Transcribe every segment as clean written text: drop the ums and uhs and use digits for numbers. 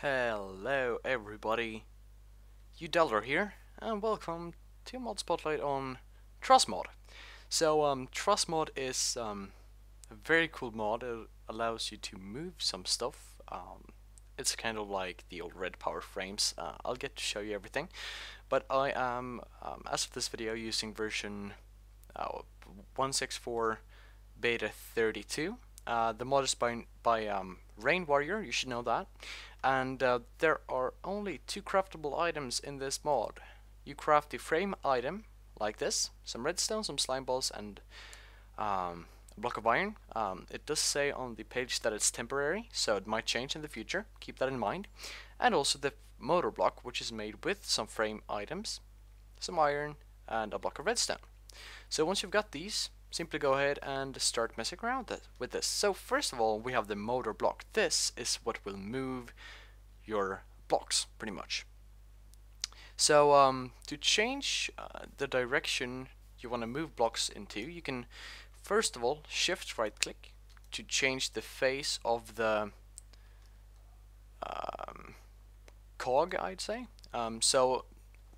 Hello everybody, Delder here, and welcome to Mod Spotlight on Truss mod. Truss mod is a very cool mod. It allows you to move some stuff. It's kind of like the old RedPower frames. I'll get to show you everything, but I am, as of this video, using version 164 beta 32. The mod is by RainWarrior, you should know that. And there are only two craftable items in this mod. You craft the frame item, like this, some redstone, some slime balls, and a block of iron. It does say on the page that it's temporary, so it might change in the future, keep that in mind. And also the motor block, which is made with some frame items, some iron, and a block of redstone. So once you've got these, simply go ahead and start messing around with this. So first of all, we have the motor block. This is what will move your blocks, pretty much. So to change the direction you want to move blocks into, you can first of all shift right click to change the face of the cog, I'd say. So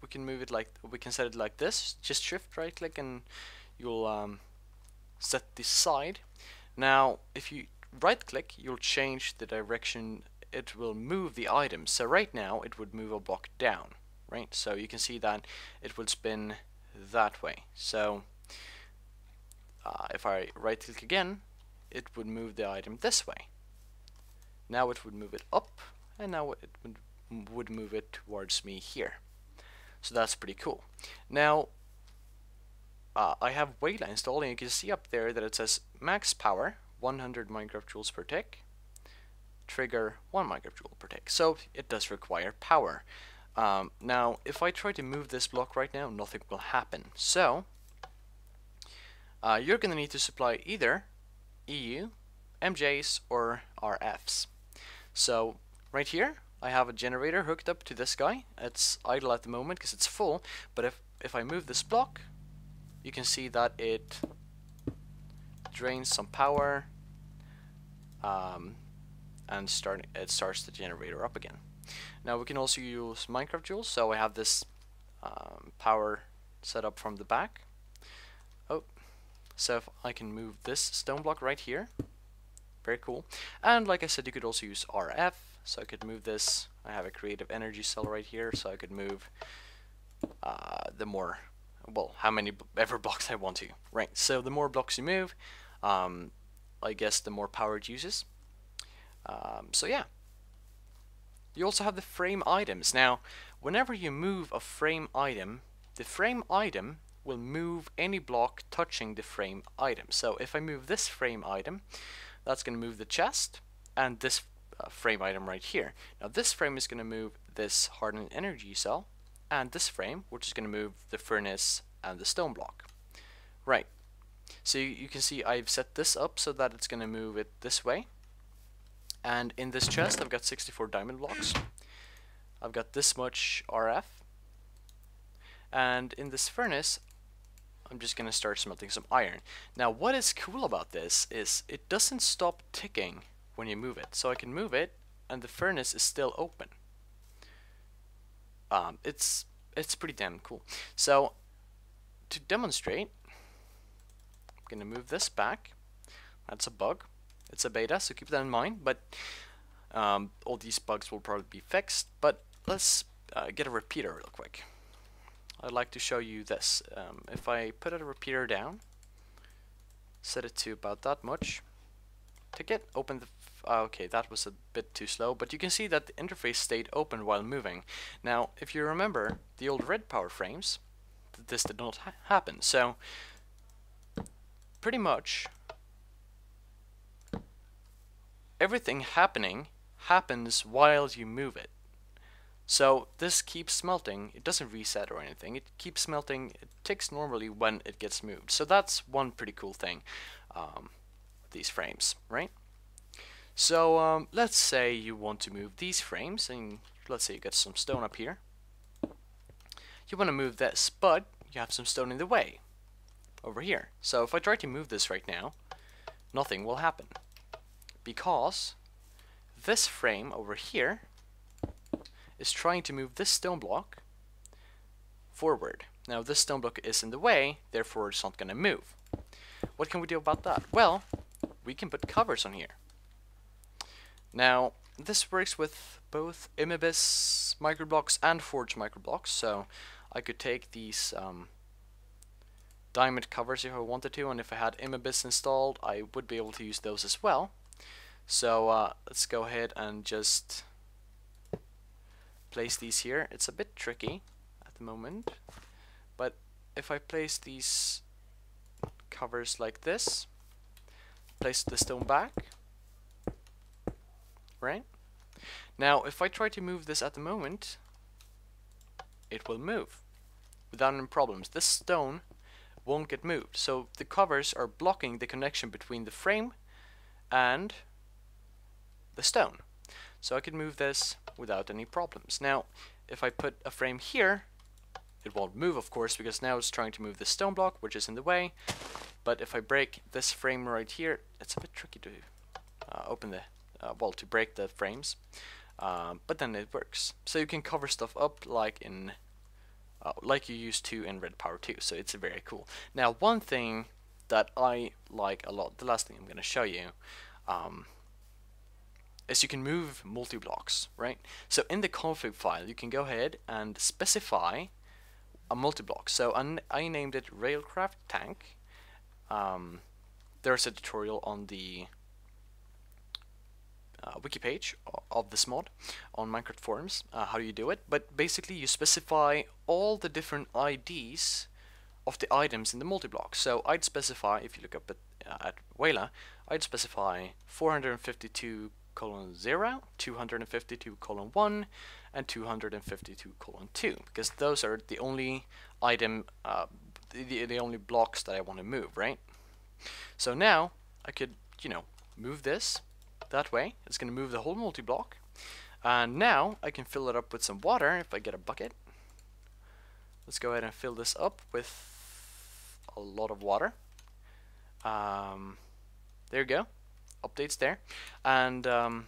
we can move it we can set it like this. Just shift right click and you'll set the side. Now if you right click, you'll change the direction it will move the item. So right now it would move a block down, right? So you can see that it would spin that way. So if I right click again, it would move the item this way. Now it would move it up, and now it would move it towards me here. So that's pretty cool. Now I have Wayla installed, and you can see up there that it says max power 100 Minecraft joules per tick, trigger 1 Minecraft joule per tick. So it does require power. Now if I try to move this block right now, nothing will happen. So you're gonna need to supply either EU, MJs, or RFs. So right here I have a generator hooked up to this guy. It's idle at the moment because it's full, but if I move this block, you can see that it drains some power and it starts the generator up again. Now we can also use Minecraft joules, so I have this power set up from the back. Oh, so if I can move this stone block right here, very cool. And like I said, you could also use RF, so I could move this. I have a creative energy cell right here, so I could move how many ever blocks I want to, right? So the more blocks you move, I guess the more power it uses. So yeah. You also have the frame items. Now, whenever you move a frame item, the frame item will move any block touching the frame item. So if I move this frame item, that's going to move the chest and this frame item right here. Now this frame is going to move this hardened energy cell, and this frame, which is going to move the furnace and the stone block. Right. So you can see I've set this up so that it's going to move it this way. And in this chest I've got 64 diamond blocks. I've got this much RF. And in this furnace I'm just going to start smelting some iron. Now what is cool about this is it doesn't stop ticking when you move it. So I can move it and the furnace is still open. It's pretty damn cool. So to demonstrate, I'm going to move this back. That's a bug. It's a beta, so keep that in mind. But all these bugs will probably be fixed. But let's get a repeater real quick. I'd like to show you this. If I put a repeater down, set it to about that much, tick open the okay, that was a bit too slow, but you can see that the interface stayed open while moving. Now, if you remember the old RedPower frames, this did not happen. So, pretty much everything happens while you move it. So this keeps smelting. It doesn't reset or anything. It keeps smelting. It ticks normally when it gets moved. So that's one pretty cool thing with these frames, right? So let's say you want to move these frames, and let's say you got some stone up here. You want to move this, but you have some stone in the way over here. So if I try to move this right now, nothing will happen because this frame over here is trying to move this stone block forward. Now this stone block is in the way, therefore it's not going to move. What can we do about that? Well, we can put covers on here. Now this works with both Imibis microblocks and Forge microblocks, so I could take these diamond covers if I wanted to, and if I had Imibis installed I would be able to use those as well. So let's go ahead and just place these here. It's a bit tricky at the moment, but if I place these covers like this, place the stone back, right? Now if I try to move this at the moment, it will move without any problems. This stone won't get moved, so the covers are blocking the connection between the frame and the stone. So I can move this without any problems. Now if I put a frame here, it won't move, of course, because now it's trying to move the stone block, which is in the way. But if I break this frame right here, it's a bit tricky to open the well, to break the frames, but then it works. So you can cover stuff up like in like you used to in RedPower 2, so it's very cool. Now one thing that I like a lot, the last thing I'm going to show you, is you can move multi-blocks, right? So in the config file you can go ahead and specify a multi-block. So I named it Railcraft Tank. There's a tutorial on the wiki page of this mod on Minecraft forums, how do you do it, but basically you specify all the different IDs of the items in the multi-block. So I'd specify, if you look up at Wayla, I'd specify 452:0, 252:1, and 252:2, because those are the only item, the only blocks that I want to move, right? So now I could, move this that way. It's going to move the whole multi-block, and now I can fill it up with some water if I get a bucket. Let's go ahead and fill this up with a lot of water. There you go, updates there, and I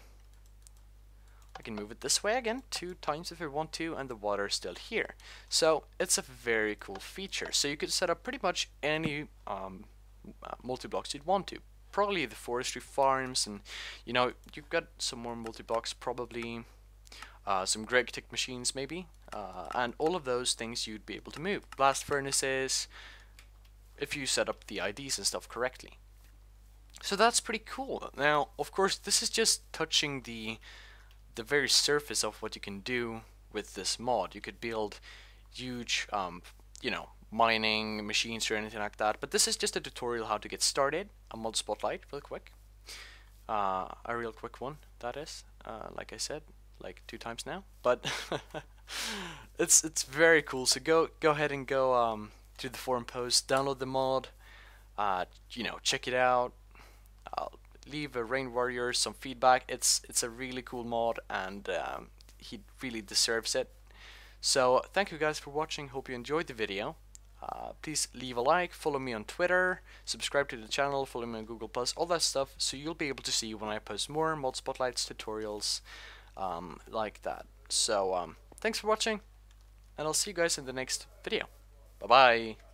can move it this way again 2 times if I want to, and the water is still here. So it's a very cool feature. So you could set up pretty much any multi-blocks you'd want to. Probably the forestry farms, and you've got some more multi-blocks, probably some Greg tick machines maybe, and all of those things you'd be able to move. Blast furnaces, if you set up the IDs and stuff correctly. So that's pretty cool. Now of course this is just touching the very surface of what you can do with this mod. You could build huge mining machines or anything like that, but this is just a tutorial how to get started. A mod spotlight real quick, a real quick one, that is, like I said, like 2 times now, but it's very cool. So go ahead and go to the forum post, download the mod, check it out, leave a RainWarrior some feedback. It's a really cool mod, and he really deserves it. So thank you guys for watching, hope you enjoyed the video. Please leave a like, follow me on Twitter, subscribe to the channel, follow me on Google+, all that stuff, so you'll be able to see when I post more mod spotlights, tutorials, like that. So thanks for watching, and I'll see you guys in the next video. Bye bye.